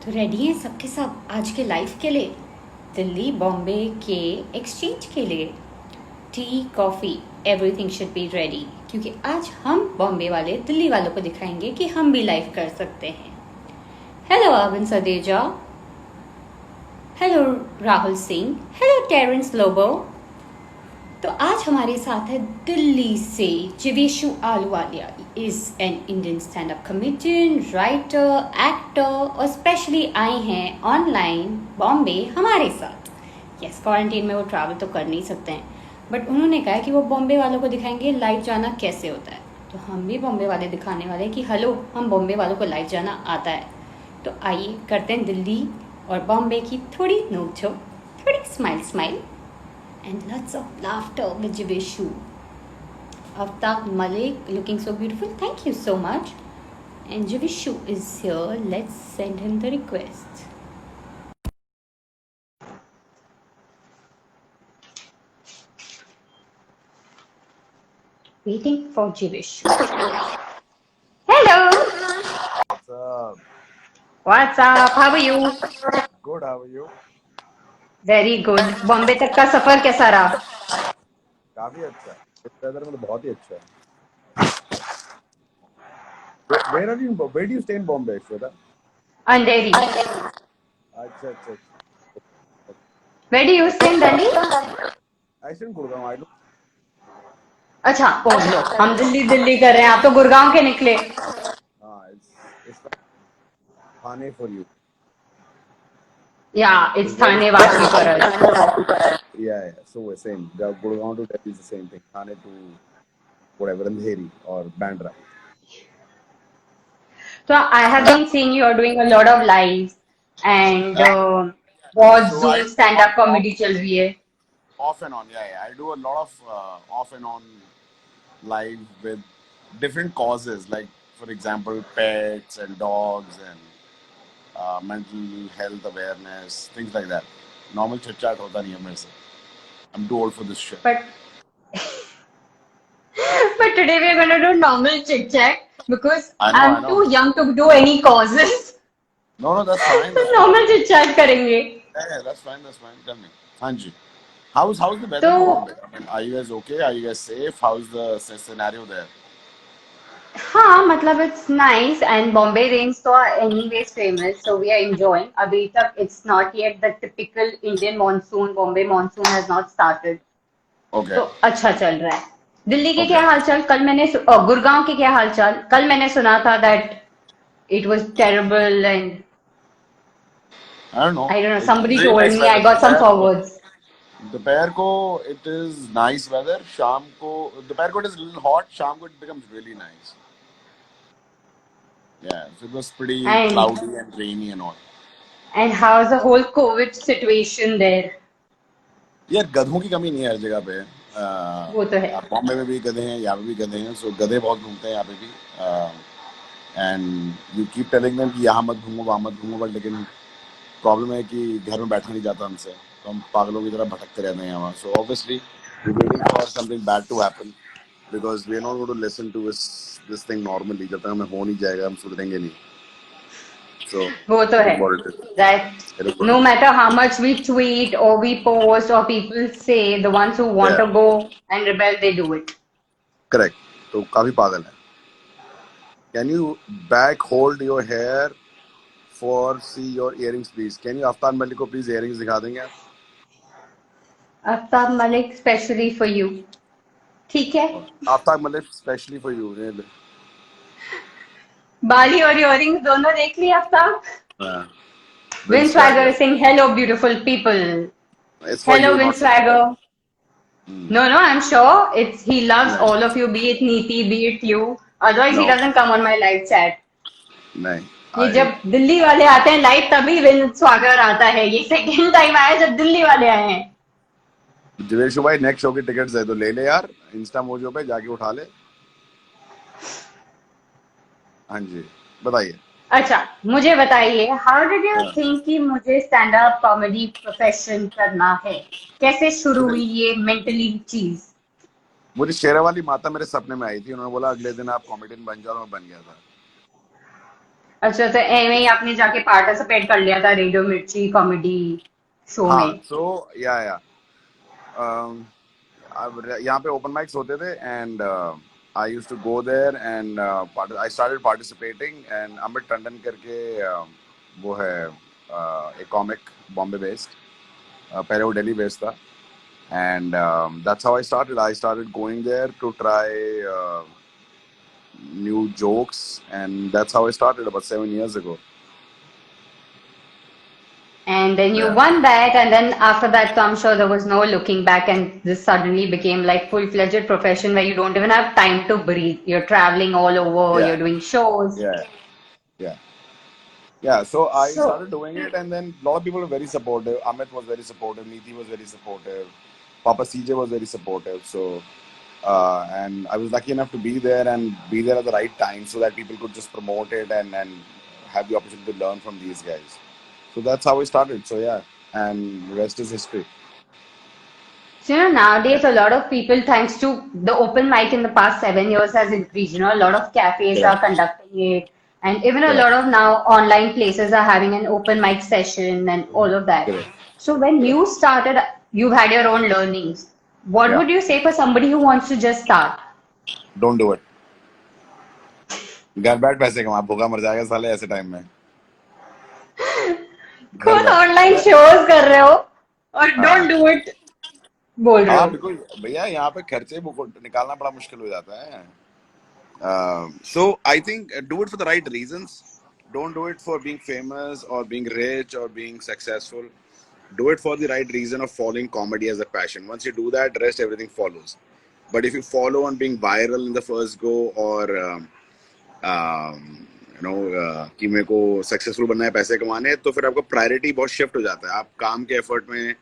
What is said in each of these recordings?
तो रेडी हैं सबके सब आज के लाइफ के लिए, दिल्ली बॉम्बे के एक्सचेंज के लिए। Tea coffee everything should be ready, क्योंकि आज हम बॉम्बे वाले दिल्ली वालों को दिखाएंगे कि हम भी लाइव कर सकते हैं। Hello Arvind Sadeja, hello Rahul Singh, hello Terence Lobo. तो आज हमारे साथ है दिल्ली से Jiveshu Ahluwalia. Is an Indian stand up comedian, writer, actor और स्पेशली आए हैं ऑनलाइन बॉम्बे हमारे साथ। यस, क्वारंटीन में वो ट्रैवल तो कर नहीं सकते हैं, बट उन्होंने कहा कि वो बॉम्बे वालों को दिखाएंगे लाइव जाना कैसे होता है। तो हम भी बॉम्बे वाले दिखाने वाले हैं कि हेलो, हम बॉम्बे वालों को लाइव जाना आता है। तो आइए करते हैं दिल्ली और बॉम्बे की थोड़ी नोक-झोंक, थोड़ी smile and lots of laughter with Jivishu. Aftab Malik looking so beautiful. Thank you so much. And Jivishu is here. Let's send him the request. Waiting for Jivishu. Hello. What's up? What's up? How are you? Good, how are you? Very good. Bombay तक का सफर कैसा रहा? काफी अच्छा है। इस weather में तो बहुत ही अच्छा है। Where do you stay in Bombay, Shweta? Andheri. अच्छा अच्छा। Where do you stay in Delhi? I stay in Gurgaon. I do. अच्छा, ओ लो, हम दिल्ली दिल्ली कर रहे हैं, आप तो गुड़गांव के निकले। हाँ, it's Thane for you. Yeah, it's What is Thane Vashi for us. yeah. So same. The Gurgaon to Delhi is the same thing. Thane to whatever, Andheri or Bandra. So I have been seeing you are doing a lot of lives and बहुत So I Zoom do stand up comedy चल रही है. off and on. Yeah. I do a lot of off and on live with different causes, like for example, pets and dogs and mental health awareness, things like that. Normal chit chat होता नहीं है मेरे से. I'm too old for this shit. But but today we are going to do normal chit chat because I I'm know. too young to do any causes. No, that's fine. तो That's fine. normal chit chat करेंगे. Yeah, that's fine. That's fine. Tell me. Hanji. How's the weather तो in Bombay? I mean, are you guys okay? Are you guys safe? How's the scenario there? हाँ, मतलब it's nice and Bombay rains तो are anyways famous, so we are enjoying. अभी तक it's not yet the typical Indian monsoon. Bombay monsoon has not started. Okay. तो अच्छा चल रहा है. दिल्ली के Okay. क्या हालचाल? कल मैंने गुड़गांव के क्या हालचाल? कल मैंने सुना था that it was terrible and I don't know. I don't no, It's somebody really told nice me, I weather. got some forwards. दोपहर को it is nice weather. शाम को दोपहर को it is a little hot. शाम को it becomes really nice. Yeah, so it was pretty And cloudy and rainy and all. how's the whole COVID situation there? यार गधों की कमी नहीं है हर जगह पे. वो तो है. बॉम्बे में भी गधे हैं, यहाँ पे भी गधे हैं. सो गधे बहुत घूमते हैं यहाँ पे भी. And you keep telling them कि यहाँ मत घूमो वहाँ मत घूमो, बट लेकिन प्रॉब्लम है कि घर में बैठा नहीं जाता हमसे, तो हम पागलों की तरह भटकते रहते हैं यहाँ. So obviously we waiting for something bad to happen because we are not going to listen to this thing normally. जब तक हमें हो नहीं जाएगा हम सुधरेंगे नहीं. So वो तो it है. is what it is. That It is what no it is. matter how much we tweet or we post or people say, the ones who want Yeah, to go and rebel, they do it. correct. तो काफी पागल है. Can you back hold your hair for see your earrings please? Can you Aftab Malik को please earrings दिखा देंगे आप? Aftab Malik, specially for you. ठीक है. Aftab Malik specially for you. बाली और इयरिंग्स दोनों देख लिए Aftab. Yeah. Vince Swagger is saying hello beautiful people. It's for Hello you, not Vince for me. Swagger. No, I'm sure it's he loves नहीं all of you, be it Neeti, be it you. Otherwise he no doesn't come on my live chat. नहीं. ये I जब दिल्ली वाले आते हैं live तभी wins स्वागर आता है. ये सेकंड टाइम आया जब दिल्ली वाले आए हैं. दिवेशु भाई नेक्स्ट शो की टिकट्स है तो ले ले यार, इंस्टा मोजो पे जाके उठा ले. हाँ जी बताइए. अच्छा, मुझे बताइए, हाउ डिड यू हाँ. थिंक कि मुझे स्टैंड अप कॉमेडी प्रोफेशन करना है? कैसे शुरू हुई ये मेंटली चीज? मुझे शेरावाली माता मेरे सपने में आई थी. उन्होंने बोला अगले दिन आप कॉमेडियन बन जाओ. मैं बन गया था. अच्छा, तो एमे ही आपने जाके पार्टिसिपेट कर लिया था रेडियो मिर्ची कॉमेडी शो हाँ, में? so या अब यहाँ पे ओपन माइक्स होते थे and I used to go there and I started participating and Amit Tandon करके वो है एक कॉमिक बॉम्बे बेस्ड, पहले वो दिल्ली बेस्ड था and that's how I started going there to try new jokes, and that's how I started about 7 years ago. And then you Yeah, won that, and then after that, so I'm sure there was no looking back, and this suddenly became like full-fledged profession where you don't even have time to breathe. You're traveling all over, yeah, you're doing shows. yeah, yeah. Yeah, so I So, started doing it, and then a lot of people were very supportive. Amit was very supportive. Neeti was very supportive. Papa CJ was very supportive. So, and I was lucky enough to be there and be there at the right time, so that people could just promote it and have the opportunity to learn from these guys. So that's how we started. So yeah, and the rest is history. so, Yeah, nowadays a lot of people, thanks to the open mic in the past 7 years, has increased. A lot of cafes are correct, conducting it, and even a lot correct, of now online places are having an open mic session and all of that. correct, So, when correct. you started, you've had your own learnings. What Yeah, would you say for somebody who wants to just start? don't do it. घर बैठ पैसे कमा, भूखा मर जाएगा साले ऐसे time में. घर खुद बैठ. ऑनलाइन मैं शोज कर रहे हो और डोंट हाँ डू इट बोल रहे हाँ हो? बिल्कुल भैया, यहाँ पे खर्चे निकालना बड़ा मुश्किल हो जाता है. So I think do it for the right reasons. Don't do it for being famous or being rich or being successful. Do it for the right reason of following comedy as a passion. Once you do that, rest everything follows. But if you follow on being viral in the first go or कि मेरे को successful बनना है, पैसे कमाने हैं, तो फिर आपका प्रायोरिटी बहुत शिफ्ट हो जाता है. आप काम के एफर्ट में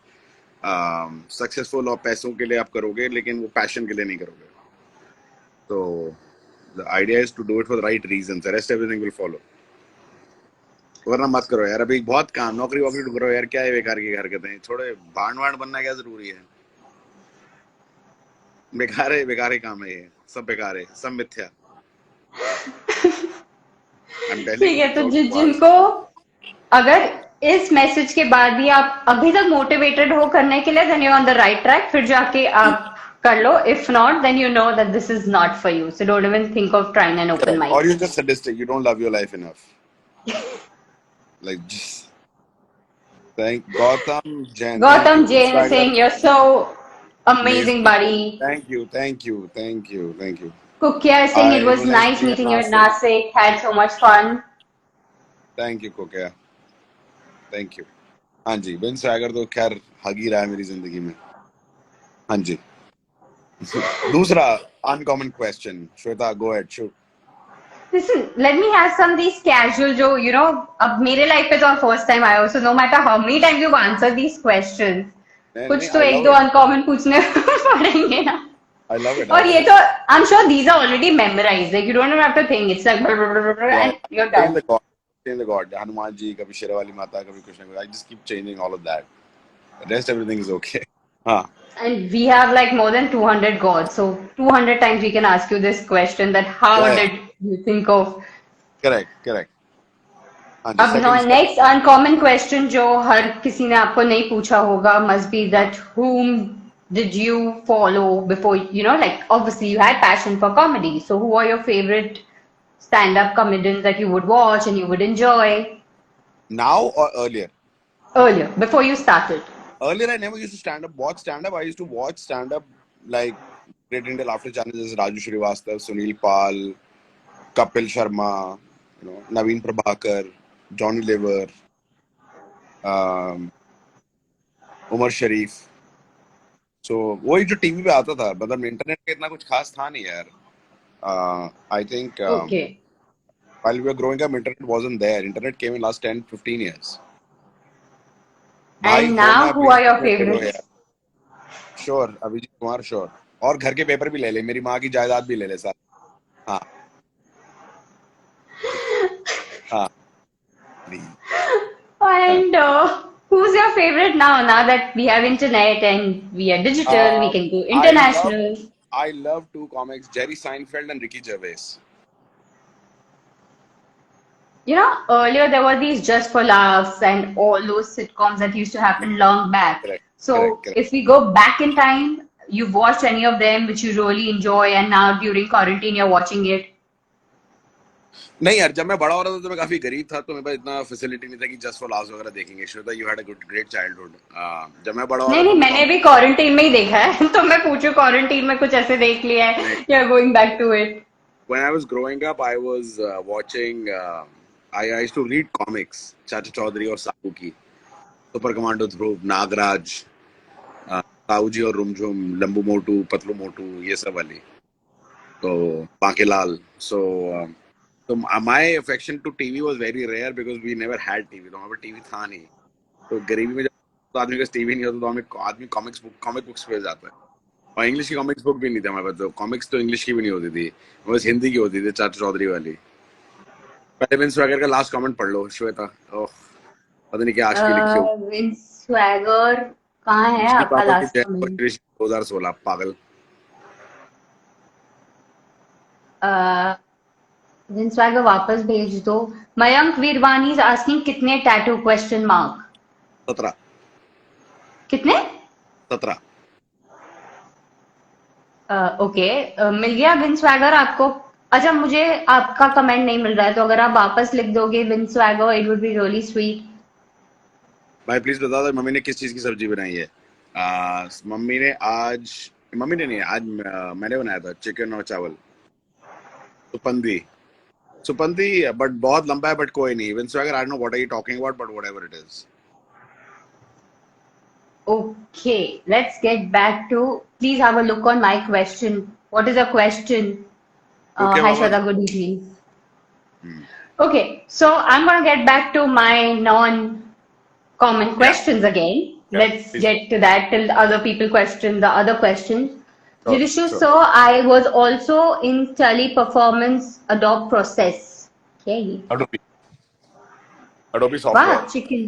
सक्सेसफुल और पैसों के लिए आप करोगे, लेकिन वो पैशन के लिए नहीं करोगे. तो the idea is to do it for the right reasons. The rest everything will follow. वरना मत करो यार, अभी बहुत काम, नौकरी वोकरी करो यार, क्या है बेकार की हरकतें, थोड़े भांड वांड बनना क्या जरूरी है. बेकार है काम है ये, सब बेकार है, सब मिथ्या. आई एम टेलिंग ठीक यू है, तो विदाउट बकवास. जिनको अगर इस मैसेज के बाद भी आप अभी तक मोटिवेटेड हो करने के लिए, then you on the right track, फिर जाके आप कर लो. If not, then you know that this is not for you, so don't even think of trying an open Correct. Or mic. you're just sadistic. You don't love your life enough. Like just thank Gautam Jain. Thank you. Gautam Vince Jain is Swagger. saying you're so amazing, Amazing. buddy. Thank you. Thank you. Thank you. Thank you. Kukya is saying it It was was nice nice meeting you at meeting you at Nasik. Nasik, had so much fun. Thank you, Kokya. Thank you. हाँ जी, wins swagger तो खैर हग ही रहा है मेरी जिंदगी में. हाँ जी. दूसरा uncommon question, Shweta, go ahead, shoot. Listen, let me have some of these casual जो अब मेरे लाइफ पे तो फर्स्ट टाइम आया हो, so no matter how many times you've answered these questions, नहीं नहीं, कुछ तो आई एक लव दो इट. अनकॉमन पूछने पड़ेंगे ना. I love it. आई और लव ये इट. तो I'm sure these are already memorized, like you don't even have to think, it's like blah, blah, blah, blah, blah, या and you're change done. The god, change the god, Hanuman ji, कभी शेरावाली माता, कभी कुछ ना कुछ. I just keep changing all of that. Rest everything is okay. हाँ. And we have like more than 200 gods, so 200 times we can ask you this question, that how या did you think of. Correct correct. हाँ जी, अब second step. Next uncommon question जो हर किसी ने आपको नहीं पूछा होगा must be हाँ. that whom did you follow before, like obviously you had passion for comedy, so who are your favorite stand-up comedians that you would watch and you would enjoy Now or earlier? earlier, before you started? Earlier, I never used to watch stand up. I used to watch stand up like Great Indian Laughter channels, Raju Srivastav, Sunil Pal, Kapil Sharma, Naveen Prabhakar, Johnny Lever, um, Umar Sharif. So वही जो TV पे आता था, मतलब internet पे इतना कुछ खास था नहीं यार. I think Okay. while we were growing up, internet wasn't there. Internet came in last 10-15 years. भाई And फोन में now आप who रील्स are your देखते रहो यार. favorites? Sure, Abhijeet Kumar, sure. और घर के पेपर भी ले ले, मेरी माँ की जायदाद भी ले ले साथ. हाँ हाँ please. हाँ. And who's your favorite now that we have internet and we are digital, we can go I love international? I love two comics, Jerry Seinfeld and Ricky Gervais. You know, earlier there were these Just for Laughs and all those sitcoms that used to happen long back. Correct, correct, So correct. if we go back in time, you've watched any of them which you really enjoy, and now during quarantine you're watching it. नहीं यार, जब मैं बड़ा हो रहा था तो मैं काफी गरीब था, तो मेरे पास इतना फैसिलिटी नहीं था कि जस्ट फॉर लाफ्स वगैरह देखेंगे। Shweta, you had a good great childhood. जब मैं बड़ा हो नहीं रहा था नहीं, तो मैंने भी क्वारंटीन में ही देखा है तो मैं पूछू क्वारंटीन में कुछ ऐसे देख लिया नहीं, है या going back to it? when I was growing up, I was watching. I used to read comics, Chacha Chaudhary और साहू की, सुपर कमांडो ध्रुव, नागराज, ताऊ जी और रुमझुम, लंबू मोटू, पतलू मोटू, ये सब वाली। तो Bankelal. So my affection to TV was very rare because we never had TV. तो हमारे पास टीवी था नहीं। तो गरीबी में जब तो आदमी के पास टीवी नहीं होता तो आदमी कॉमिक बुक्स पे जाता है। और इंग्लिश की कॉमिक्स बुक भी नहीं थी हमारे पास, तो कॉमिक्स तो इंग्लिश की भी नहीं होती थी, बस हिंदी की होती थी, चाचा चौधरी वाली। पहले विंस वैगर का लास्ट कमेंट पढ़ लो श्वेता। ओह, पता नहीं क्या आज की लिखी हो। विंस स्वैगर कहाँ है श्री आपका बाबा की लास्ट जय और कमेंट? श्री 2016 पागल। विंस स्वैगर वापस भेज दो। मयंक वीरवानी इज आस्किंग कितने टैटू क्वेश्चन मार्क? 17। कितने? 17। ओके, मिल गया विंस स्वैगर आपको? अच्छा, मुझे आपका कमेंट नहीं मिल रहा है, तो अगर आप वापस लिख दोगे Vince swagger, it would be really sweet. भाई प्लीज बता दो मम्मी ने किस चीज की सब्जी बनाई है। मम्मी ने आज, मम्मी ने नहीं, आज मैंने बनाया था चिकन और चावल, सुपंदी। सुपंदी बट बहुत लंबा है, बट कोई नहीं। Vince Vagar, I don't know what are you talking about, but whatever it is. Okay, let's get back to. Please have a look on my question. What is the question? Okay Hi, Baba. Shraddha. Good evening. Okay, so I'm gonna get back to my non-common या questions again. या Let's please. get to that till the other people question the other questions. Sure Jirishu, sure. so I was also in teleperformance adopt process. Okay. Adobe, Adobe Wow, software. chicken.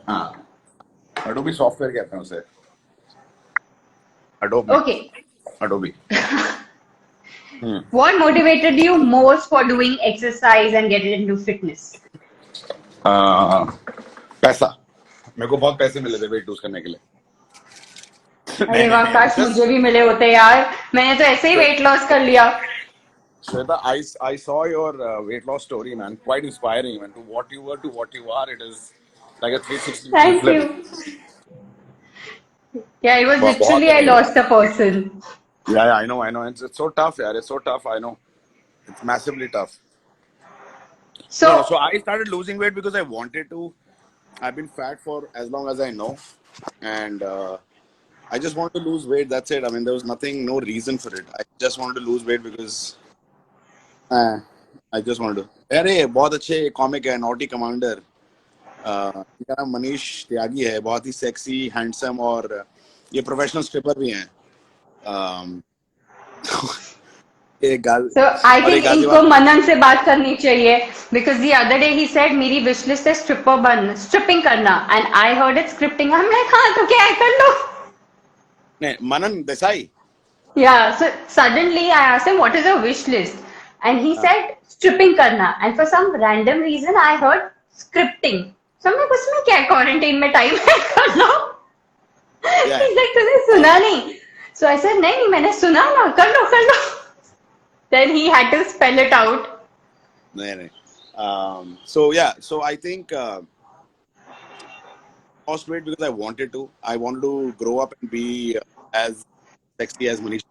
हाँ, Adobe software कहते हैं उसे, Adobe नहीं, Okay. Adobe. What motivated you most for doing exercise and getting into fitness? पैसा। मेरे को बहुत पैसे मिले थे वेट लूज करने के लिए। नहीं अरे नहीं वाह, नहीं, काश जस्ट मुझे भी मिले होते यार। मैंने तो ऐसे ही वेट लॉस कर लिया। Shweta, I saw your weight loss story, man. Quite inspiring, man. To what you were to what you are, it is like a 360 thank flip. You. Yeah, it was बहुत literally I amazing. lost a person. Yeah, I know, I know. It's so tough, yeah. It's so tough. I know. It's massively tough. No, no. So, So I started losing weight because I wanted to. I've been fat for as long as I know, and I just wanted to lose weight. That's it. I mean, there was nothing, no reason for it. I just wanted to lose weight because uh, I just wanted to. अरे बहुत अच्छे comic है naughty commander. इनका नाम मनीष त्यागी है, बहुत ही sexy handsome, और ये प्रोफेशनल स्ट्रिपर भी हैं। अम, एक गाल so I और एक think इनको गाजियाबाद। मनन से बात करनी चाहिए because the other day he said मेरी wish list है stripper बन stripping करना and I heard it scripting. I'm like हाँ तो क्या है कर लो। नहीं, मनन Desai. Yeah, so suddenly I asked him what is your wish list and he हाँ, said stripping करना and for some random reason I heard scripting. So मैं उसमें क्या quarantine में time है कर लो। या He's like तूने सुना नहीं? So I said नहीं नहीं मैंने सुना ना कर लो कर लो। Then he had to spell it out. नहीं नहीं। So yeah, so I think lost weight because I wanted to. I wanted to grow up and be as sexy as Manish.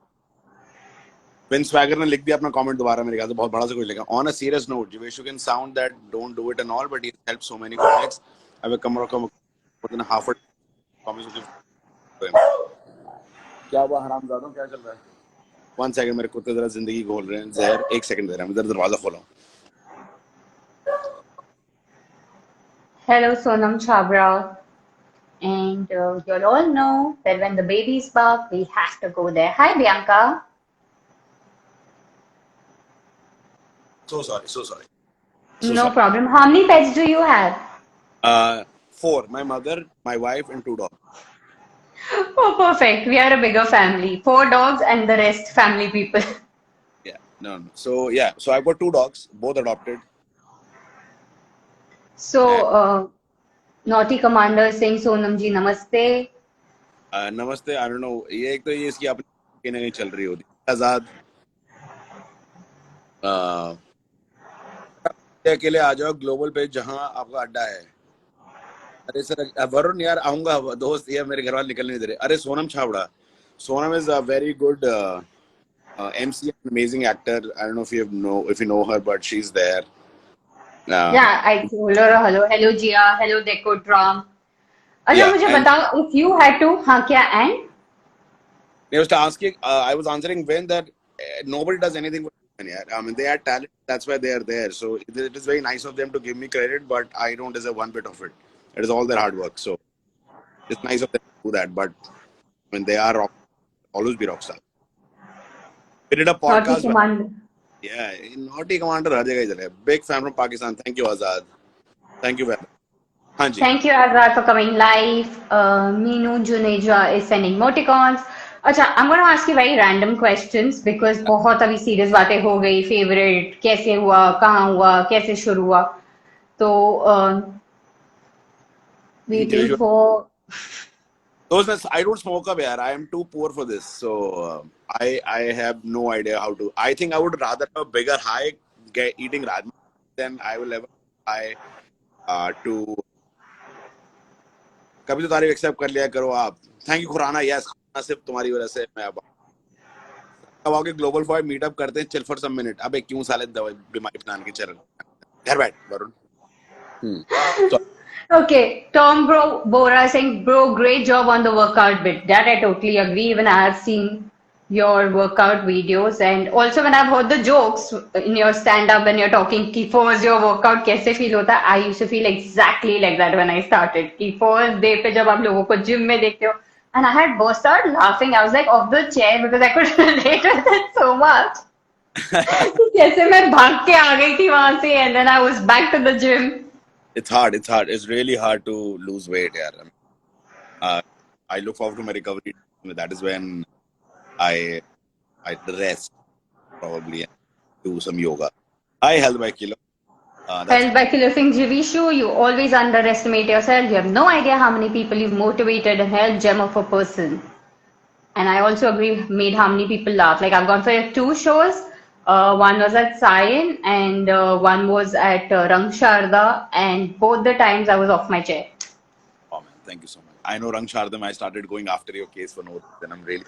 Vince Vagar ने लिख दिया अपना comment दोबारा, मेरे ख्याल से बहुत बड़ा से कुछ लिखा। On a serious note, Jivesh, you can sound that don't do it and all, but he has helped so many comics. I will come more than half a comics to him. क्या हुआ हरामजादों, क्या चल रहा है? One second, मेरे कुत्ते जरा जिंदगी घोल रहे हैं जहर। एक सेकंड दे रहा हूं, इधर दरवाजा खोला। Hello Sonam Chabra. And you'll all know that when the babies bark, we have to go there. Hi Bianca. So sorry, so sorry, so No sorry. problem. How many pets do you have? 4, my mother, my wife, and 2 dogs. Oh, perfect. We are a bigger family. 4 dogs and the rest family people. Yeah. No, no. So yeah, so I've got two dogs, both adopted. So, And Naughty Commander saying Sonam ji namaste. नमस्ते. I don't know. ये एक तो ये इसकी अपनी नहीं चल रही होती. आजाद अकेले आ जाओ ग्लोबल पे जहां आपका अड्डा है. अरे सर वरुण यार आऊंगा दोस्त यार मेरे घर वाले निकलने नहीं दे रहे. अरे Sonam Chhabra. Sonam is a very good MC, an amazing actor. I don't know if you know her, but she's there. Uh, Yeah, I told her hello, hello Jia, hello Deco Drum. अच्छा yeah, मुझे and बताओ, if you had to, हाँ क्या and? I was asking, I was answering when that nobody does anything for women. Yeah, I mean they had talent. That's why they are there. So it is very nice of them to give me credit, but I don't deserve one bit of it. It is all their hard work. So it's nice of them to do that. But when they are always be rock stars. We did a Naughty podcast. Commander. Yeah, Naughty Commander हर जगह चले. Big fan from Pakistan. Thank you, Azad. Thank you very much. हाँ जी. Thank you, Azhar, for coming live. Meenu Juneja is sending emoticons. अच्छा, I'm going to ask you very random questions because बहुत अभी serious बातें हो गई. Favorite, कैसे हुआ, कहाँ हुआ, कैसे शुरू हुआ. तो waiting Usual. for. Those I don't smoke up, yaar. I am too poor for this, so I have no idea how to. I think I would rather have a bigger high eating rajma than I will ever try to. कभी तो तारीफ accept कर लिया करो आप. Thank you Khurana. Yes, खाना सिर्फ तुम्हारी वजह से मैं अब कब आओगे ग्लोबल फॉर मीटअप करते हैं. Chill for some minute. अबे क्यों साले दवाई बीमारी बनाने के चल घर बैठ Varun. So, Okay, Tom Bora saying, bro, great job on the workout bit. That I totally agree. Even I have seen your workout videos, and also when I've heard the jokes in your stand-up when you're talking, कि first your workout कैसे feel होता है? I used to feel exactly like that when I started. कि first day पे जब आप लोगों को gym में देखते हो, and I had burst out laughing. I was like off the chair because I could relate with it so much. कि कैसे मैं भाग के आ गई थी वहां से, and then I was back to the gym. it's hard. It's hard. It's really hard to lose weight, yaar. Uh, I look forward to my recovery. That is when I rest probably and do some yoga. I held my kilo. That's Held by Killer Singh Jivishu, you always underestimate yourself. You have no idea how many people you've motivated and helped gem of a person. And I also agree, made how many people laugh. Like I've gone for two shows. One was at Sion and one was at Rang Sharda, and both the times I was off my chair. oh man, thank you so much. I know Rang Shardam. I started going after your case for no reason. I'm really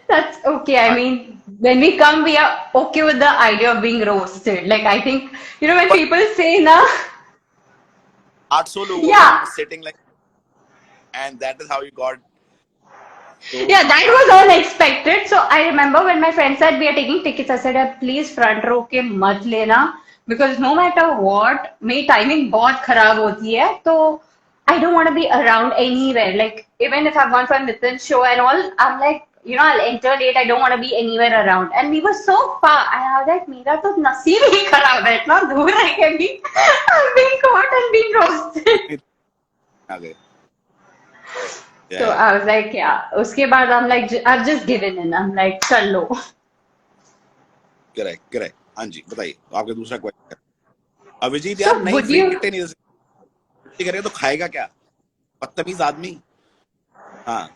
That's okay. I mean, when we come, we are okay with the idea of being roasted. Like I think, when but people say na, 800 लोगों yeah, में sitting like, and that is how you got so. yeah, that was unexpected. So I remember when my friend said we are taking tickets, I said, please front row के मत लेना because no matter what, मेरी timing बहुत खराब होती है. तो I don't want to be around anywhere. Like even if I've gone for a Nitin show and all, I'm like, I'll enter late. I don't want to be anywhere around. And we were so far. And I was like, मेरा तो नसीब ही खराब है. इतना दूर I can be. I'm being caught and being roasted. आ गए. So Yeah, I was like, yeah. उसके बाद I'm like, I've just given in. I'm like, चल लो. correct. हाँ जी, बताइए आपका दूसरा क्वेश्चन. अभिजीत यार So नहीं would फ्री you? टिकट नहीं करेगा तो खाएगा क्या. बदतमीज आदमी. हाँ.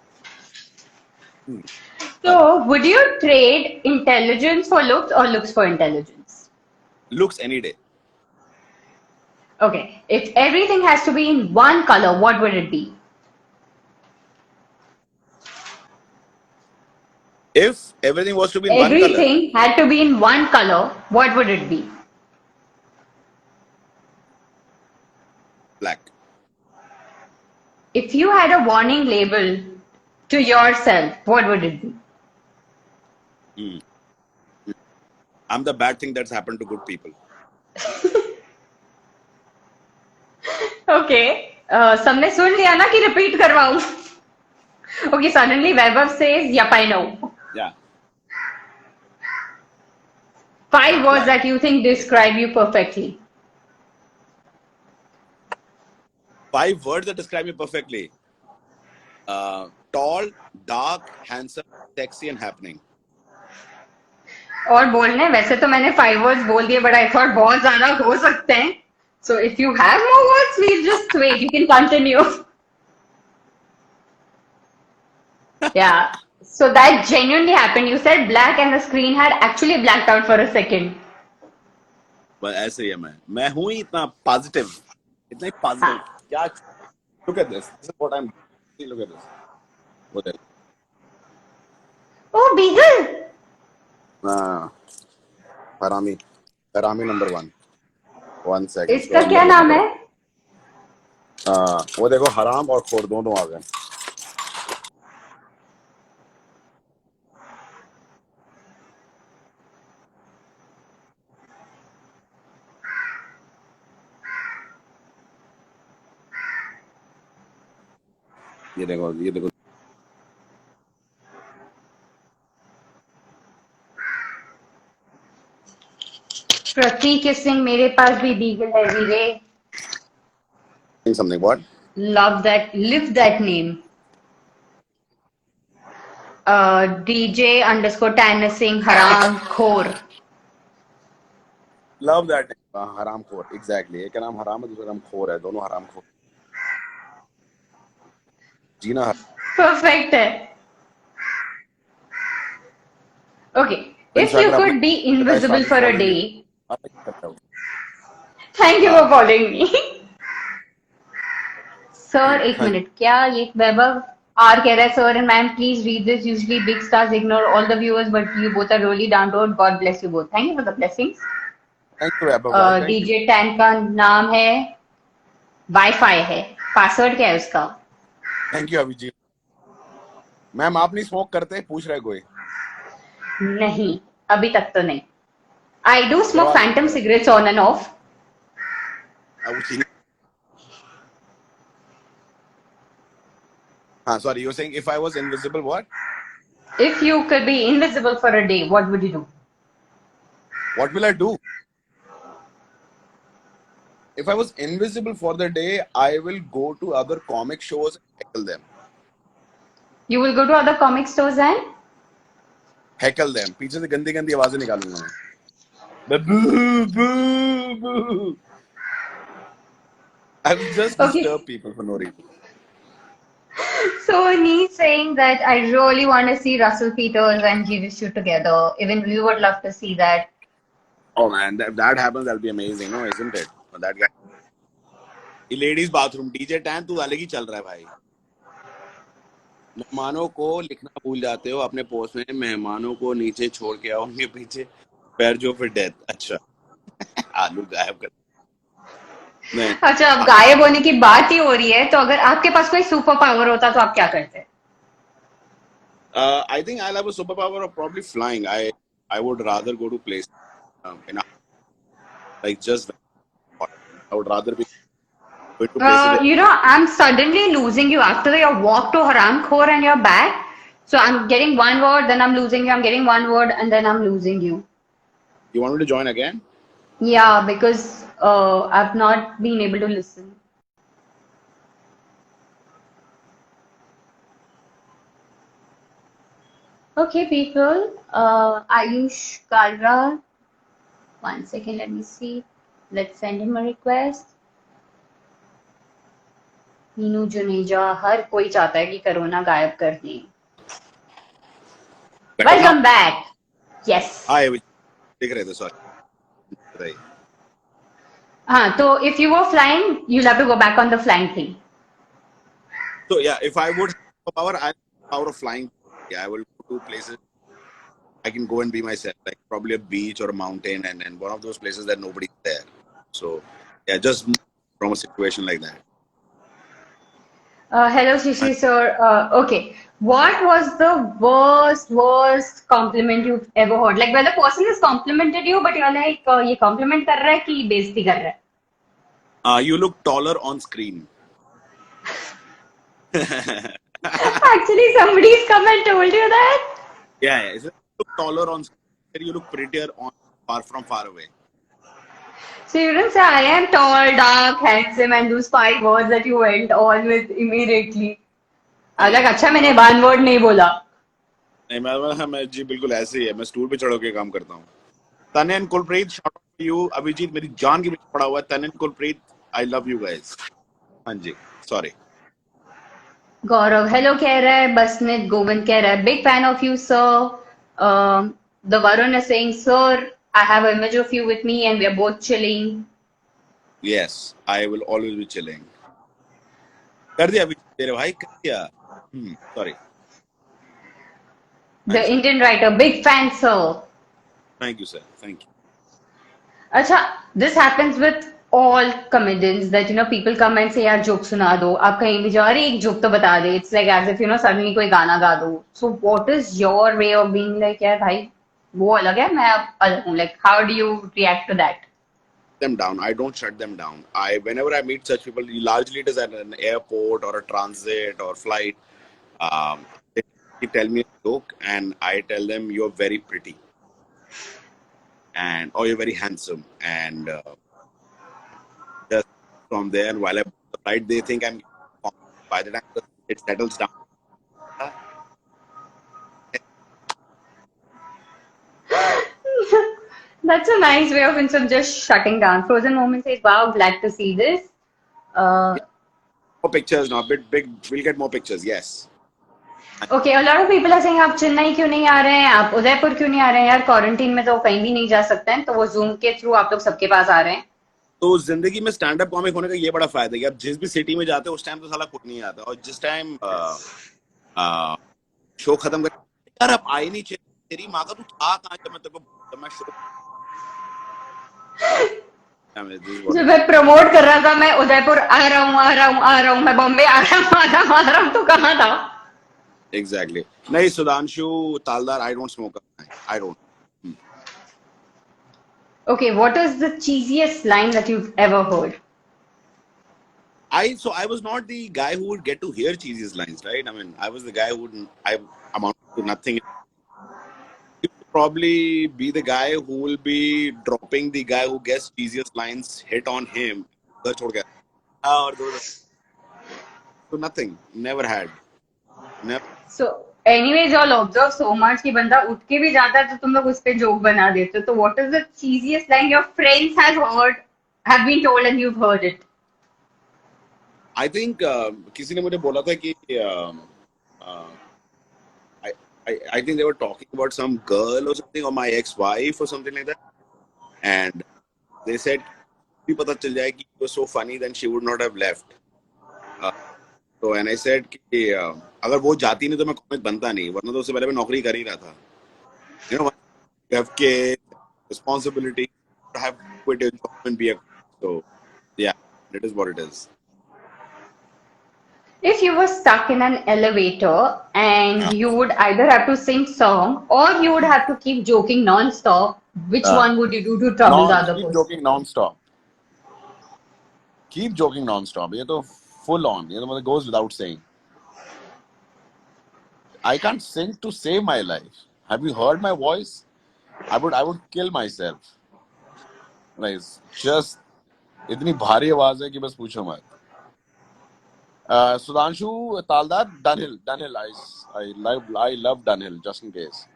So would you trade intelligence for looks or looks for intelligence? Looks any day. Okay. If everything has to be in one color, what would it be? If everything was to be in one color, Everything had to be in one color, what would it be? black. If you had a warning label to yourself, what would it be? Hmm. I'm the bad thing that's happened to good people. Okay. सबने सुन लिया ना कि repeat करवाऊं? Okay, suddenly Vaibhav says, yep, I know. Yeah, 5 words black. that you think describe you perfectly. 5 words that describe me perfectly. Tall, dark, handsome, sexy, and happening. और बोलने वैसे तो मैंने 5 words बोल दिए बट आई थॉट बहुत ज्यादा हो सकते हैं. So if you have more words, we'll just wait. You can continue. Yeah. So that genuinely happened. You said black and the screen had actually blacked out for a second. बस ऐसे ही है मैं हूं ही इतना पॉजिटिव, इतना ही positive. हाँ. क्या, look at this is what I am, look at this. वो देख. Oh, Beagle! हाँ, हरामी, हरामी नंबर 1. 1 सेकंड इसका स्क्रॉल क्या करना नाम है? पड़ेगा. वो देखो, हराम और खोर दोनों आ गए. ये देखो, ये देखो. प्रतीक सिंह मेरे पास भी बीगल है वीरे. Something what. Love that. Live that name. DJ underscore Tanner Singh Haram Khor. Love that. हराम खोर, एग्जैक्टली. एक का नाम हराम है, दूसरा नाम खोर है, दोनों हराम खोर. जीना हराम. Perfect है. Okay. If you इंस्टाग्राम अपने could be लाइफ invisible आगे for a following you. day, आप क्या करते हो? thank you for हाँ. following me. सर एक हाँ. मिनट, क्या ये वैभव आर कह रहा है sir and ma'am please read this. Usually big stars ignore all the viewers but you both are really down to earth. God bless you both. Thank you for the blessings. Thank you Vaibhav भाई, thank you. DJ tan का नाम है wifi है. Password क्या है उसका? Thank you Abhijit. Ma'am आप नहीं स्मोक करते, पूछ रहे कोई. नहीं, अभी तक तो नहीं. आई डू स्मोक जवाब. Phantom cigarettes on end of. हाँ, sorry, you're saying if I was invisible, what? If you could be invisible for a day, what would you do? What will I do? If I was invisible for the day, I will go to other comic shows and heckle them. You will go to other comic stores and Heckle them. पीछे से गंदी गंदी आवाजें निकालूंगा मैं. The boo, boo, boo. I will just okay. disturb people for no reason. So he's saying that I really want to see Russell Peters and GVSU together. Even we would love to see that. Oh man, if that happens, that'll be amazing, no, isn't it? That guy. ये ladies bathroom DJ tan तू अलग ही चल रहा है भाई. मेहमानों को लिखना भूल जाते हो अपने पोस्ट में. मेहमानों को नीचे छोड़ के आओ, उनके पीछे पैर जो फिर डेथ. अच्छा. आलू गायब कर. नहीं. अच्छा, अब गायब होने की बात ही हो रही है तो अगर आपके पास कोई सुपर पावर होता तो आप क्या करते? I think I'll have a superpower of probably flying. I would rather go to places in a, like just I would rather be going to places. I'm suddenly losing you after your walk to Haram Khor and you're back. So I'm getting one word, then I'm losing you. I'm getting one word, and then I'm losing you. You want me to join again? Yeah, because I've not been able to listen. Okay, people. Ayush Kalra. One second, let me see. Let's send him a request. Meenu Juneja, हर कोई चाहता है कि corona गायब कर दें. Welcome back. Yes. हाय, देख रहे थे, सॉरी. हाँ, तो if you were flying, you'll have to go back on the flying thing. So yeah, if I would have power, I have the power of flying. Yeah, I will go to places. I can go and be myself, like probably a beach or a mountain, and one of those places that nobody's there. So yeah, just from a situation like that. Hello, Shishi sir. Okay. What was the worst compliment you've ever heard? Like, where the person has complimented you, but you're like, ये compliment कर रहा है कि बेइज्जती कर रहा है? You look taller on screen. Actually, somebody's come and told you that? Yeah. You look taller on screen. You look prettier from far away. So you didn't say, I am tall, dark, handsome, and those 5 words that you went on with immediately. I was like, अच्छा मैंने one word नहीं बोला. नहीं मैं जी बिल्कुल ऐसे ही है, मैं स्टूल पे चढ़ के काम करता हूँ। Tanen Kulpreet, shot for you. Abhijeet मेरी जान के पीछे पड़ा हुआ है। Tanen Kulpreet, I love you guys. हाँ जी, सॉरी। गौरव हेलो कह रहा है, बसनित गोविंद कह रहा है big fan of you sir. The Varun is saying sir I have a image of you with me and we are both chilling. Yes, I will always be chilling. कर दिया अभिजीत तेरे भाई, कर दिया। सॉरी। द हाँ जी, Indian writer big fan sir. Thank you sir, thank you. अच्छा, this happens with all comedians that people come and say यार जोक सुना दो, आप कहीं भी जाओ अरे एक जोक तो बता दे, it's like as if suddenly कोई गाना गा दो। So what is your way of being like यार भाई वो अलग है मैं अब अलग हूँ, like how do you react to that? Them down. I don't shut them down. Whenever I meet such people, largely it is at an airport or a transit or flight. Um, they tell me a joke, and I tell them you're very pretty, and or you're very handsome, and just from there, while I book the flight, they think I'm. By the time it settles down, That's a nice way of instead of just shutting down. Frozen Moment says, wow, glad to see this. Uh, yeah, more pictures now. Bit big. We'll get more pictures. Yes. okay, a lot of people are saying आप चेन्नई क्यों नहीं आ रहे हैं, आप उदयपुर क्यों नहीं आ रहे हैं यार, क्वारंटीन में तो कहीं भी नहीं जा सकते हैं, तो वो जूम के थ्रू आप लोग सबके पास आ रहे हैं। तो जिंदगी में स्टैंड अप कॉमिक होने का ये बड़ा फायदा है कि आप जिस भी सिटी में जाते हो उस टाइम तो साला कोई नहीं आता, और जिस टाइम शो खत्म कर, यार अब आई नहीं चाहिए, तेरी माँ का तू था कहाँ जब मैं तेरे को जब मैं शो, दिस इज व्हाट जब इट मैं प्रमोट कर रहा था, मैं उदयपुर आ रहा हूँ आ रहा हूँ आ रहा हूँ, मैं बॉम्बे आ रहा हूँ आ रहा हूँ आ रहा हूँ, तो कहाँ था? Is exactly. नहीं Sudhanshu Taldar, I don't smoke, I don't. Okay, what is the cheesiest line that you've ever heard? I was not the guy who would get to hear cheesy lines, right? I mean, I was the guy who would I amounted to nothing. You would probably be the guy who will be dropping the guy who gets cheesiest lines hit on him. उधर छोड़ के और दो, so nothing, never had, never. So anyways, y'all observe so much कि बंदा उठ के भी जाता है तो तुम लोग उस पे जोक बना देते हो, तो what is the cheesiest line your friends have heard, have been told and you've heard it? I think किसी ने मुझे बोला था कि uh, I, I think they were talking about some girl or something, or my ex-wife or something like that, and they said भी पता चल जाए कि it was so funny, then she would not have left. Uh, so and I said कि अगर वो जाती नहीं तो मैं कॉमिक बनता नहीं, वरना तो उससे पहले मैं नौकरी कर ही रहा था. You know, you have kids, responsibility, to have quit your job and be a, so yeah, it is what it is. If you were stuck in an elevator and you would either have to sing song or you would have to keep joking non-stop, which Uh, one would you do to trouble the non other keep person? joking non-stop. Keep joking non-stop. ये तो full on. ये तो मतलब goes without saying. I can't sing to save my life. Have you heard my voice? I would kill myself. Like just इतनी भारी आवाज है कि बस पूछो मत. Sudhanshu Taldar, Dunhill. I love Dunhill. Just in case.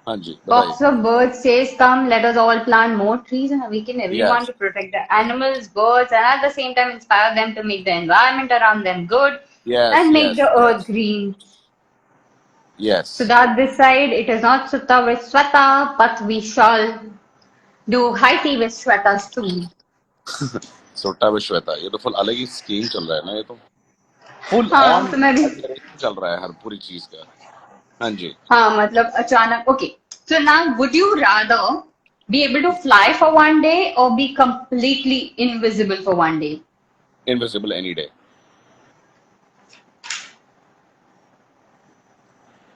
हाँ जी, बताइए. Box of Birds says, come, let us all plant more trees and awaken everyone Yes, to protect the animals, birds, and at the same time inspire them to make the environment around them good yes, and make yes, the earth yes, green. So yes. that this side, it is not Sutta with Sweta, but we shall do high tea with Sweta soon. सोटा विश्वेता, ये तो full अलग ही scheme चल रहा है ना, ये तो फुल हाँ ऑन तो मैं भी चल रहा है हर पूरी चीज का. हाँ जी. हाँ मतलब अचानक okay. So now would you rather be able to fly for one day or be completely invisible for one day? Invisible any day.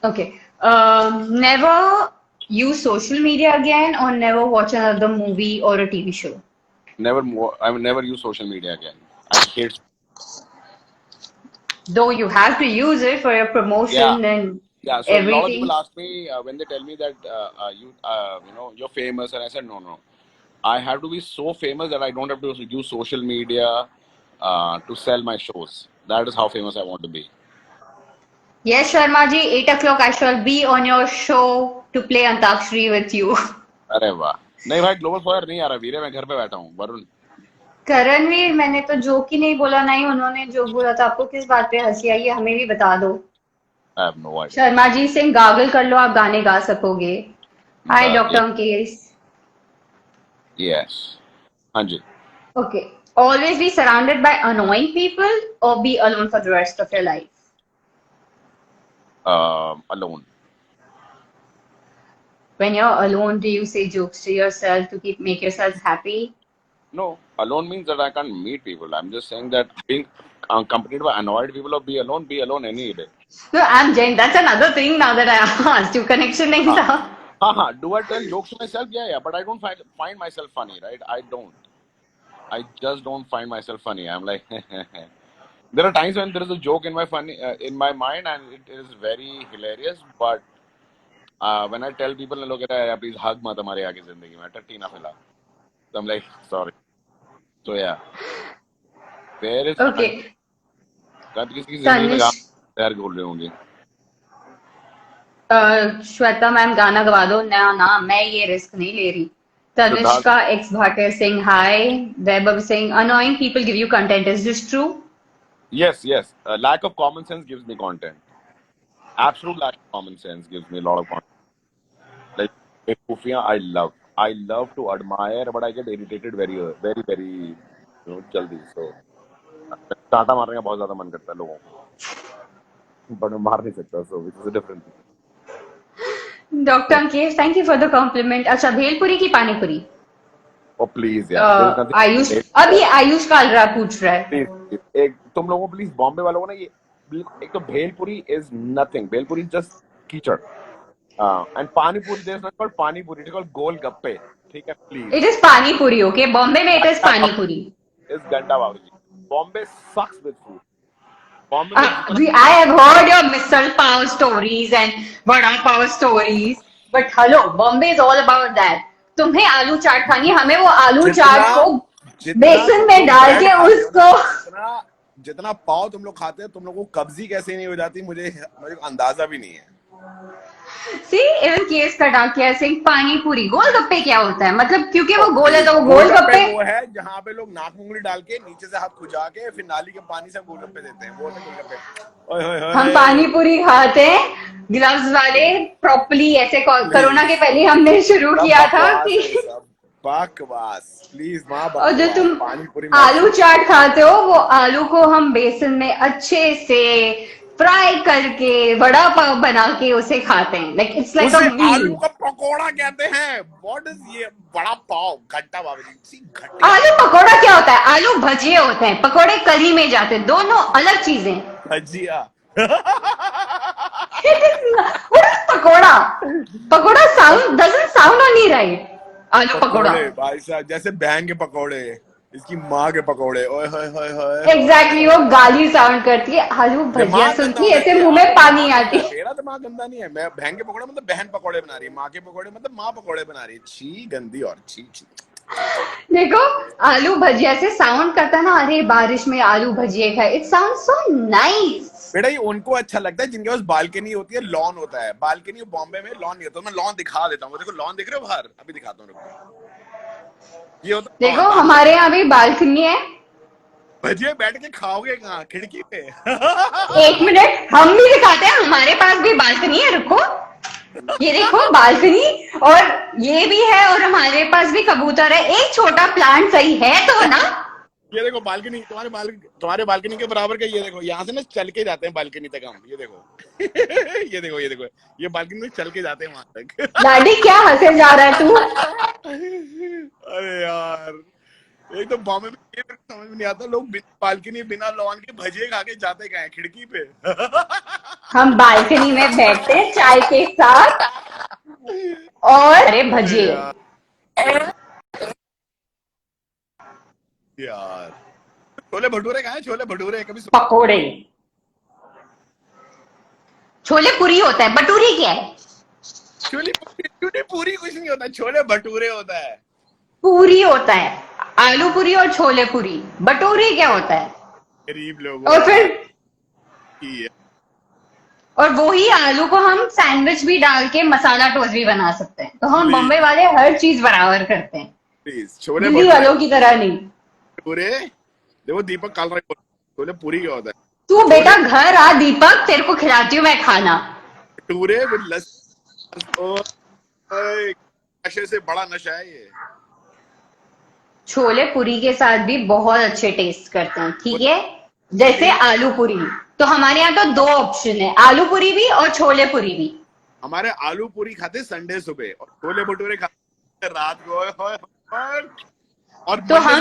Okay. Never use social media again or never watch another movie or a TV show. Never more. I will never use social media again. I hate. Though you have to use it for your Yeah, promotion and yeah. So a lot of people everything. ask me when they tell me that you're famous, and I said no. I have to be so famous that I don't have to use social media to sell my shows. That is how famous I want to be. Yes, Sharma ji, 8 o'clock I shall be on your show to play Antakshari with you. अरे वाह। नहीं भाई, global fire नहीं आ रहा वीरे, मैं घर पे बैठा हूँ। वरुण। करणवीर, मैंने तो जोक ही नहीं बोला, नहीं उन्होंने जोक बोला था। आपको किस बात पे हंसी आई है हमें भी बता दो। I have no idea. Sharma ji से गागल कर लो, आप गाने गा सकोगे। हाय ये डॉक्टर अंकेश। यस। हाँ जी। Okay, always be surrounded by annoying people or be alone for the rest of your life. Alone. When you're alone, do you say jokes to yourself to make yourself happy? No, alone means that I can't meet people. I'm just saying that being accompanied by annoyed people or be alone any day. No, I'm Jane. That's another thing now that I asked you. Connection नहीं हाँ था. हाँ, do I tell jokes to myself? Yeah, but I don't find myself funny, right? I just don't find myself funny. I'm like, there are times when there is a joke in my mind and it is very hilarious, but when I tell people, look at it, please hug मत हमारे आगे जिंदगी में, टट्टी ना फैला. So I'm like, sorry. So yeah, there is Okay. कद किसी की जिंदगी में तनिष्क, तैयार बोल रहे होंगे. श्वेता मैम गाना गवा दो ना ना, मैं ये रिस्क नहीं ले रही. Siddharth. Tanishka x Bhatia Singh hi. Vaibhav Singh annoying people give you content. Is this true? Yes. Lack of common sense gives me content. Absolute lack of common sense gives me a lot of content. Like Kufiya, I love to admire, but I get irritated very जल्दी. So Tata मारने का बहुत ज्यादा मन करता है लोगों को, but मैं मार नहीं सकता. So which is a different thing. Doctor Ankesh, thank you for the compliment. अच्छा, भेलपुरी की पानीपुरी? Oh please यार, there is nothing. आयुष, अब ये आयुष कालरा पूछ रहा है. Please, एक तुम लोगों प्लीज बॉम्बे वालों को ना ये एक तो bhelpuri is nothing. Bhelpuri is just कीचड़. And panipuri, there is not called panipuri, it is called गोलगप्पे. ठीक है please. It is panipuri, okay? Bombay में इट इज पानीपुरी. Is गंडा बाबूजी. Bombay sucks with food. Bombay में जितना I have heard your misal pav stories and vada pav stories, but hello, Bombay is all about that. तुम्हें आलू चाट खानी है, हमें वो आलू चाट को बेसन में डाल के उसको. जितना जितना पाव तुम लोग खाते हो, तुम लोगों को कब्जी कैसे नहीं हो जाती, मुझे अंदाजा भी नहीं है. सी इवन केस कटाकिया सिंह, पानी पूरी गोलगप्पे क्या होता है? मतलब क्योंकि वो गोल है तो वो गोलगप्पे. वो है जहाँ पे लोग नाक उंगली डाल के नीचे से हाथ खुजा के फिर नाली के पानी से गोलगप्पे देते हैं, वो है गोलगप्पे. ओए होए होए. हम पानी पूरी खाते हैं ग्लव्स वाले प्रॉपरली, ऐसे कोरोना के पहले हमने शुरू किया था कि बकवास. प्लीज माँ, और जो तुम पानीपुरी आलू चाट खाते हो, वो आलू को हम बेसन में अच्छे से फ्राई करके बड़ा पाव बना के उसे खाते हैं. लाइक इट्स लाइक अ आलू का पकोड़ा कहते हैं. व्हाट इज ये बड़ा पाव? घंटा बाबूजी. आलू पकोड़ा क्या होता है? आलू भजिए होते हैं, पकोड़े करी में जाते हैं, दोनों अलग चीजें. Bhajiya. Pakora, pakora sound doesn't sound only right. Aloo pakora भाई साहब, जैसे बहन के पकोड़े, इसकी माँ के पकोड़े. ओए होए होए होए. एग्जैक्टली, वो गाली साउंड करती है. आलू भजिया सुन के ऐसे मुंह में पानी आती है. मेरा दिमाग गंदा नहीं है. मैं बहन के पकोड़े मतलब बहन पकोड़े बना रही है, माँ के पकोड़े मतलब माँ पकोड़े बना रही है. छी गंदी और छी. देखो, आलू भजिया से साउंड करता है ना, अरे बारिश में आलू भजिए खाए. It sound so nice. बेटा ये उनको अच्छा लगता है जिनके पास बालकनी होती है, लॉन होता है. बालकनी बॉम्बे में लॉन नहीं होता. मैं लॉन दिखा देता हूँ. देखो लॉन दिख रहे हो बाहर? अभी दिखाता हूँ. ये होता है. देखो हमारे यहाँ भी बालकनी है. भजिए बैठ के खाओगे कहाँ? खिड़की पे. एक मिनट, हम भी दिखाते हैं. हमारे पास भी बालकनी है, रुको. ये देखो बालकनी, और ये भी है, और हमारे पास भी कबूतर है. एक छोटा प्लांट सही है तो ना. ये देखो बालकनी, तुम्हारे बालकनी के बराबर का. ये देखो यहाँ से ना चल के जाते हैं बालकनी तक हम. ये देखो. ये देखो ये बालकनी में चल के जाते हैं वहां तक. लाडी क्या हंसे जा रहा है तू? अरे यार, एक तो बॉम्बे में ये समझ में नहीं आता, लोग बालकनी बिना लॉन के भजिए खा के जाते कहाँ हैं? खिड़की पे. हम बालकनी में बैठते हैं चाय के साथ और अरे भजिए. यार छोले भटूरे कहाँ हैं? छोले भटूरे कभी पकोड़े. छोले पूरी होता है, भटूरी क्या है? छोले पूरी कुछ नहीं होता, छोले भटूरे होता है. पूरी होता है, आलू पूरी और छोले पूरी. भटूरी क्या होता है? गरीब लोग. और फिर और वो ही आलू को हम सैंडविच भी डाल के मसाला टोस्ट भी बना सकते हैं। तो हम प्लीज बॉम्बे वाले हर चीज बराबर करते हैं, प्लीज, छोले दिल्ली भटूरे वालों की तरह नहीं। भटूरे। देखो दीपक काल राय छोले पूरी क्या होता है? तू छोले बेटा घर आ दीपक, तेरे को खिलाती हूँ मैं खाना। भटूरे विद लस्सी। ओए, नशे से बड़ा नशा है ये। छोले पूरी के साथ भी बहुत अच्छे टेस्ट करते हैं, ठीक है। जैसे छोले आलू पूरी, तो हमारे यहाँ तो दो ऑप्शन है, आलू पूरी भी और छोले पूरी भी। हमारे आलू पूरी खाते संडे सुबह और छोले भटूरे खाते रात को। ओए, ओए, ओए। और तो मंडे सुबह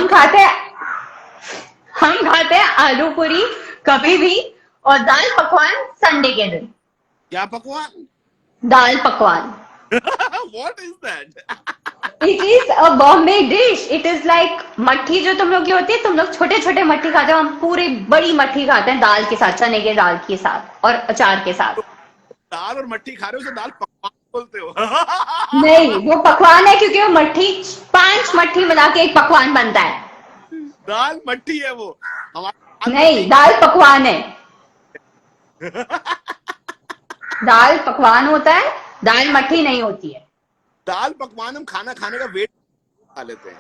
हम खाते हैं आलू पूरी कभी भी, और दाल पकवान संडे के दिन। क्या पकवान? Dal pakwan, what is that? It is a Bombay dish. It is like mathri जो तुम लोग की होती है, तुम लोग छोटे छोटे मट्ठी खाते हो, हम पूरी बड़ी मट्ठी खाते हैं दाल के साथ, चने के दाल के साथ और अचार के साथ। दाल और मट्ठी खा रहे हो, उसे दाल पकवान बोलते हो? नहीं, वो पकवान है क्योंकि वो मट्ठी, 5 मट्ठी मिला के एक पकवान बनता है। दाल मट्ठी है वो, हमारी दाल नहीं, मट्ठी। दाल पकवान है। दाल पकवान होता है, दाल मट्ठी नहीं होती है। दाल पकवान हम खाना खाने का वेट खा लेते हैं।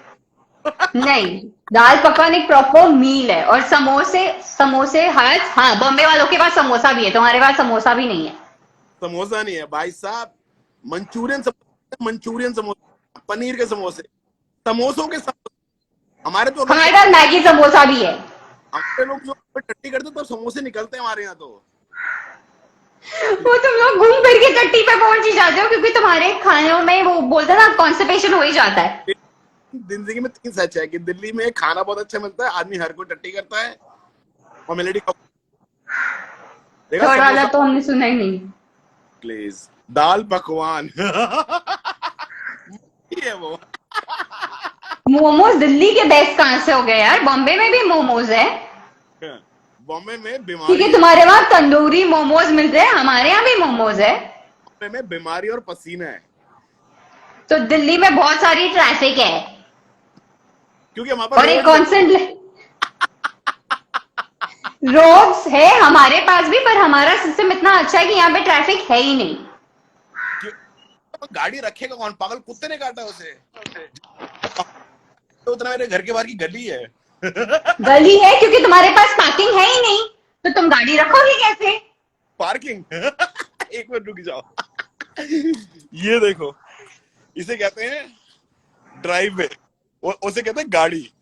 नहीं, दाल पकवान एक प्रॉपर मील है। और समोसे, समोसे हर, हाँ बॉम्बे वालों के पास समोसा भी है, तुम्हारे पास समोसा भी नहीं है। समोसा नहीं है भाई साहब, मंचूरियन समोसे, मंचूरियन समोसे, पनीर के समोसे, समोसों के समोसे। हमारे तो अगर हमारे पास मैगी समोसा भी है। हमारे लोग जो टट्टी करते हैं, तो समोसे निकलते हैं हमारे यहाँ तो। वो तुम लोग घूम फिर के टट्टी पे पहुंच ही जाते हो, क्योंकि तुम्हारे खानों में वो बोलते ना कॉन्स्टिपेशन हो ही जाता है। जिंदगी में 3 सच है कि दिल्ली में खाना बहुत अच्छा मिलता है, आदमी हर कोई टट्टी करता है और मेलेडी देखा थर्ड वाला समोसा। तो हमने सुना ही नहीं। प्लीज, दाल पकवान। ये है वो। मोमोज दिल्ली के बेस्ट कहाँ से हो गए यार, बॉम्बे में भी मोमोज है। बॉम्बे में बीमारी क्योंकि है, तुम्हारे वहां तंदूरी मोमोज मिलते हैं, हमारे यहाँ भी मोमोज है। बॉम्बे में बीमारी और पसीना है, तो दिल्ली में बहुत सारी ट्रैफिक है क्योंकि हमारे पास और एक रोड कॉन्सेंट रोड्स है हमारे पास भी, पर हमारा सिस्टम इतना अच्छा है कि यहाँ पे ट्रैफिक है ही नहीं। गाड़ी रखेगा कौन? पागल कुत्ते ने काटा उसे? तो उतना मेरे घर के बाहर की गली है। गली है क्योंकि तुम्हारे पास पार्किंग है ही नहीं, तो तुम गाड़ी रखोगे कैसे? पार्किंग। एक मिनट रुक जाओ। ये देखो, इसे कहते हैं ड्राइव वे, उसे कहते हैं गाड़ी।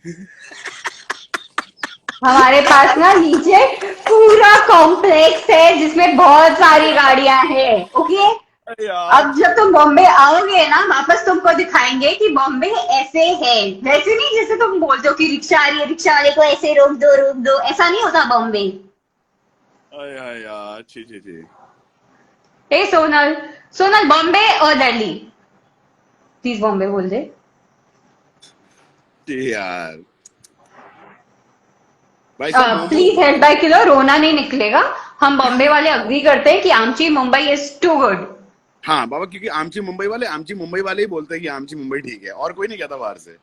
हमारे पास ना नीचे पूरा कॉम्प्लेक्स है जिसमें बहुत सारी गाड़ियां हैं, ओके। अरे यार, अब जब तुम बॉम्बे आओगे ना वापस, तुमको दिखाएंगे कि बॉम्बे ऐसे है। वैसे नहीं जैसे तुम बोलते हो कि रिक्शा आ रही है, रिक्शा वाले को ऐसे रोक दो, ऐसा नहीं होता बॉम्बे। अरे यार, छी छी छी। ए सोनल, सोनल बॉम्बे और दिल्ली, प्लीज बॉम्बे बोल दे। छी यार, भाई साहब momo. Please head by kilo, रोना नहीं निकलेगा। हम बॉम्बे वाले अग्री करते हैं कि आमची मुंबई इज टू गुड। हाँ बाबा, क्योंकि आमची मुंबई वाले ही बोलते हैं कि आमची मुंबई ठीक है, और कोई नहीं कहता बाहर से।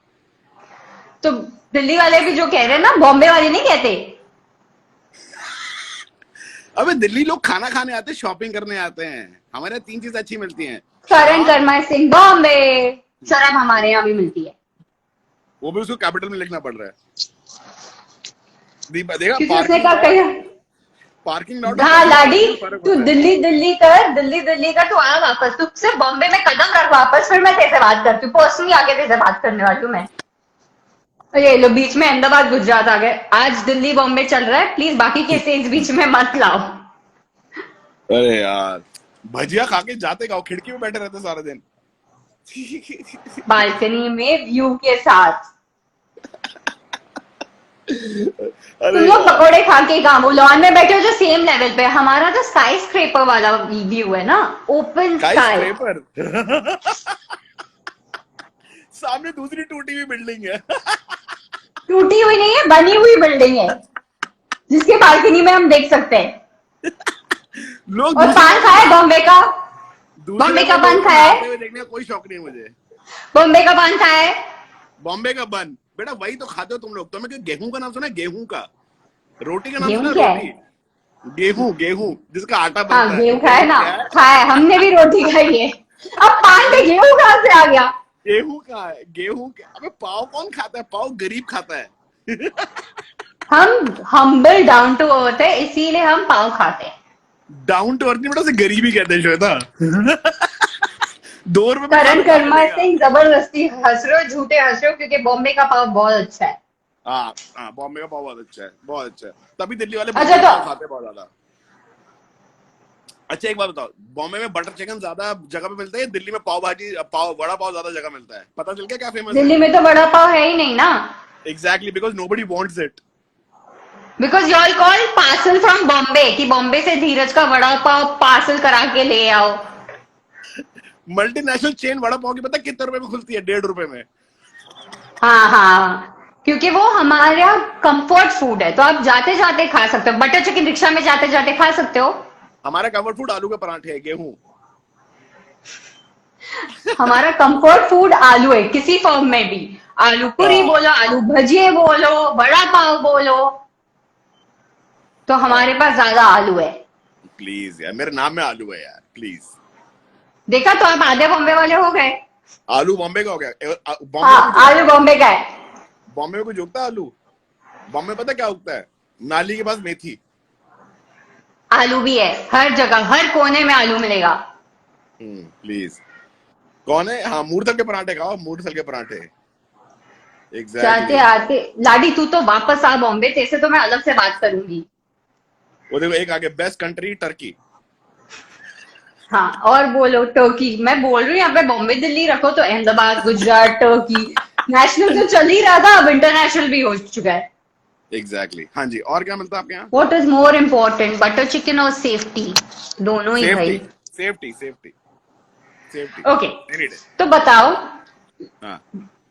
तो दिल्ली वाले भी जो कह रहे हैं ना, बॉम्बे वाले नहीं कहते। अबे दिल्ली लोग खाना खाने आते हैं, शॉपिंग करने आते हैं, हमारे यहाँ 3 चीज अच्छी मिलती हैं। करण शराब, कर्मा सिंह बॉम्बे, शराब हमारे यहाँ भी मिलती है। वो भी उसको कैपिटल में लिखना पड़ रहा है। देखा, क्योंकि उसने पार्किंग कहा लॉट, कहीं, पार्किंग लॉट और हाँ पब्लिक लाडी, प्लेस में फर्क तू होता है। दिल्ली दिल्ली कर, दिल्ली दिल्ली कर, तू आ वापस, तू सिर्फ बॉम्बे में कदम रख वापस, फिर मैं तेरे से बात करती हूँ, पर्सनली आके तेरे से बात करने वाली हूँ मैं। ये लो बीच में अहमदाबाद गुजरात आ गए। आज दिल्ली बॉम्बे चल रहा है, प्लीज बाकी के स्टेट्स बीच में मत लाओ। अरे यार, भजिया खा के जाते गाँव, खिड़की में बैठे रहते सारा दिन। बालकनी में व्यू के साथ। तुम अरे लोग यार, पकोड़े खा के कहा लॉन में बैठे हो जो सेम लेवल पे, हमारा तो स्काई स्क्रेपर वाला व्यू है ना, ओपन स्काई स्काई। स्क्रेपर। सामने दूसरी टूटी हुई बिल्डिंग है। टूटी हुई नहीं है, बनी हुई बिल्डिंग है जिसके बालकनी में हम देख सकते हैं। लोग और पान खाया है बॉम्बे का, दूसरे बॉम्बे को का पान लोग खाया नहाते है, हुए देखने का कोई शौक नहीं है मुझे। बॉम्बे का पान खाया है। बॉम्बे का बन, बेटा वही तो खाते हो तुम लोग। तुम्हें गेहूं का नाम सुना है? गेहूं का रोटी का नाम सुना गेहूं है? क्या रोटी, है? गेहूं, गेहूं जिसका आटा हाँ बनता है, गेहूं खाए गेहूं ना, क्या है? खाया है, हमने भी रोटी खाई है। अब पान में गेहूं कहाँ से आ गया? गेहूं कहाँ है? गेहूं क्या? अबे पाव कौन खाता है? पाव गरीब खाता है। हम हम्बल डाउन टू अर्थ है, इसीलिए हम पाव खाते हैं। डाउन टू अर्थ नहीं बेटा, उसे गरीबी कहते हैं श्वेता। 2 रुपए में खा करण लो, क्या कर्मा मिलेगा? सिंह जबरदस्ती हंस रहे हो, झूठे हंस रहे हो, क्योंकि बॉम्बे का पाव बहुत अच्छा है। हाँ हाँ, बॉम्बे का पाव बहुत अच्छा है, बहुत अच्छा है। तभी दिल्ली वाले अच्छा बॉम्बे का तो पाव खाते हैं बहुत ज्यादा। अच्छा एक बात बताओ, बॉम्बे में बटर चिकन ज्यादा जगह पे मिलता है या दिल्ली में पाव भाजी, पाव वड़ा पाव ज्यादा जगह मिलता है? पता चल गया क्या फेमस है? दिल्ली में तो वड़ा पाव है ही नहीं ना। Exactly, because nobody wants it. Because you all call parcel from Bombay, कि बॉम्बे से धीरज का वड़ा पाव पार्सल करा के ले आओ। मल्टीनेशनल चेन वड़ा पाव की पता है कितने रुपए में खुलती है? 1.5 रुपए में। हाँ हाँ, क्योंकि वो हमारा कंफर्ट फूड है, तो आप जाते जाते खा सकते हो। बटर चिकन रिक्शा में जाते जाते खा सकते हो। हमारा कंफर्ट फूड आलू के पराठे है, गेहूं। हमारा कंफर्ट फूड आलू है, किसी फॉर्म में भी। आलू पूरी बोलो, आलू भजिए बोलो, वड़ा पाव बोलो, तो हमारे पास ज्यादा आलू है। प्लीज यार, मेरे नाम में आलू है यार, प्लीज। देखा, तो आप आधे बॉम्बे वाले हो गए। आलू बॉम्बे का हो गया। बॉम्बे हाँ, में कुछ उगता आलू है? बॉम्बे का है। बॉम्बे में कुछ उगता है आलू? बॉम्बे में पता है क्या उगता है? नाली के पास मेथी। आलू भी है, हर जगह हर कोने में आलू मिलेगा। प्लीज। कौन है? हाँ, मूर्थल के पराठे खाओ, मूर्थल के पराठे। जाते एग्जैक्टली। आते लाडी, तू तो वापस आ बॉम्बे, तेरे से तो मैं अलग से बात करूंगी। वो देखो एक आगे, बेस्ट कंट्री टर्की। हाँ, और बोलो टर्की। मैं बोल रही हूँ यहाँ पे बॉम्बे दिल्ली रखो तो अहमदाबाद, गुजरात, टर्की। नेशनल तो चल ही रहा था, अब इंटरनेशनल भी हो चुका है। एग्जैक्टली, हाँ जी। और क्या मिलता है आपके यहाँ? What is more important, butter chicken और सेफ्टी? दोनों ही सेफ्टी, भाई। Safety, safety, safety. Okay, any day. तो बताओ, हाँ।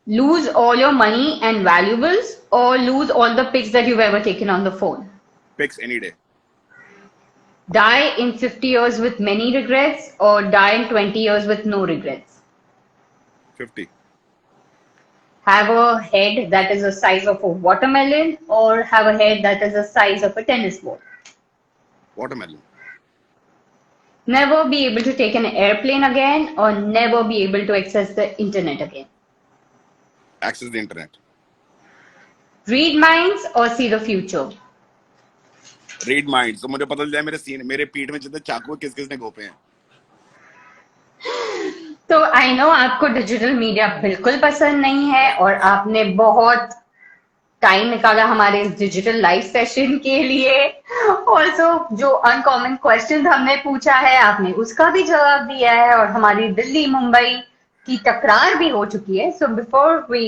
lose all your money and valuables or lose all the pics that you've ever taken on the phone? Pics any day. Die in 50 years with many regrets or die in 20 years with no regrets? 50। Have a head that is the size of a watermelon or have a head that is the size of a tennis ball? Watermelon. Never be able to take an airplane again or never be able to access the internet again? Access the internet. Read minds or see the future? Read minds, तो मुझे पता चल जाए मेरे scene, मेरे पीठ में जितने चाकू किस किसने घोपे हैं। तो आई नो आपको डिजिटल मीडिया बिल्कुल पसंद नहीं है और आपने बहुत टाइम निकाला हमारे इस डिजिटल लाइव सेशन के लिए। ऑल्सो जो अनकॉमन क्वेश्चन हमने पूछा है आपने उसका भी जवाब दिया है, और हमारी दिल्ली मुंबई की टकरार भी हो चुकी है। सो बिफोर वी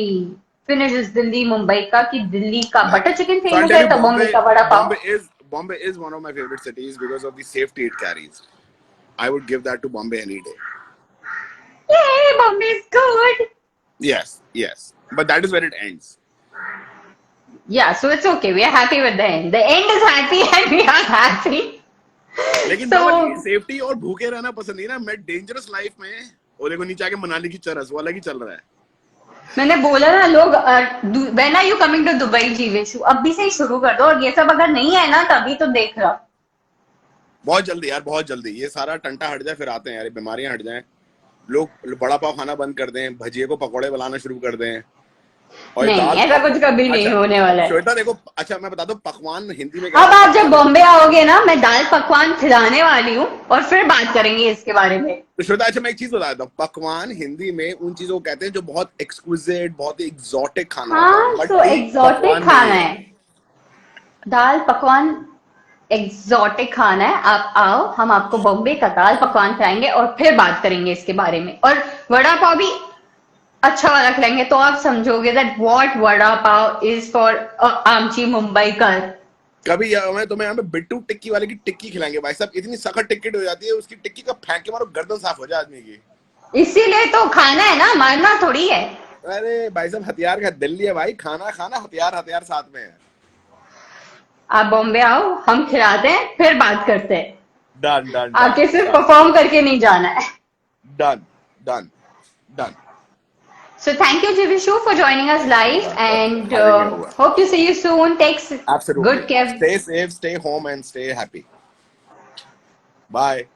फिनिश इस दिल्ली मुंबई का, कि दिल्ली का butter chicken So I'll famous tell है you, तो बॉम्बे का vada pav. Bombay is one of my favorite cities because of the safety it carries. I would give that to Bombay any day. ये Bombay is good. Yes, yes. But that is where it ends. Yeah, so it's okay. We are happy with the end. The end is happy and we are happy. लेकिन So मैं safety और भूखे रहना पसंद नहीं ना, मैं डेंजरस लाइफ में। और देखो नीचे आके मनाली की चरस, वो अलग ही चल रहा है। मैंने बोला ना, लोग when are you coming to Dubai Jeeveshu, अभी से ही शुरू कर दो, और ये सब अगर नहीं है ना तभी तो देख रहा। बहुत जल्दी यार, बहुत जल्दी ये सारा टंटा हट जाए, फिर आते हैं यार, ये बीमारियां हट जाएं, लोग बड़ा पाव खाना बंद कर दें, भजिए को पकौड़े बनाना शुरू कर दें, और ये नहीं, दाल। ऐसा कुछ कभी नहीं अच्छा होने वाला है। श्वेता देखो, अच्छा मैं बता दूं पकवान हिंदी में क्या अब होता है? आप जब बॉम्बे आओगे ना, मैं दाल पकवान खिलाने वाली हूँ और फिर बात करेंगे इसके बारे में। तो श्वेता, अच्छा मैं एक चीज बता देता हूँ, पकवान हिंदी में उन चीजों को कहते हैं जो बहुत एक्सक्लूसिव, बहुत ही एग्जॉटिक खाना होता है, हाँ, तो मट्टी एग्जॉटिक पकवान खाना नहीं है। दाल पकवान एग्जॉटिक खाना है। आप आओ, हम आपको बॉम्बे का दाल पकवान खिलाएंगे और फिर बात करेंगे इसके बारे में। और वड़ा पाव भी अच्छा वाला खिलाएंगे, तो आप समझोगे that what vada pav is for आमची मुंबई का। कभी मैं तुम्हें यहाँ पे बिट्टू टिक्की वाले की टिक्की खिलाएंगे भाई साहब, इतनी सख्त टिक्की हो जाती है उसकी, टिक्की का फेंक के मारो गर्दन साफ हो जाए आदमी की। इसीलिए तो खाना है ना, मारना थोड़ी है। अरे भाई साहब, हथियार का दिल्ली है भाई, खाना खाना, हथियार हथियार साथ में है। आप बॉम्बे आओ, हम खिलाते हैं, फिर बात करते हैं। डन डन आके सिर्फ डन परफॉर्म करके नहीं जाना है। Done done done. So thank you, Jivishu, for joining us live, and having me over. hope to see you soon. Take Absolutely. good care. Stay safe, stay home, and stay happy. Bye.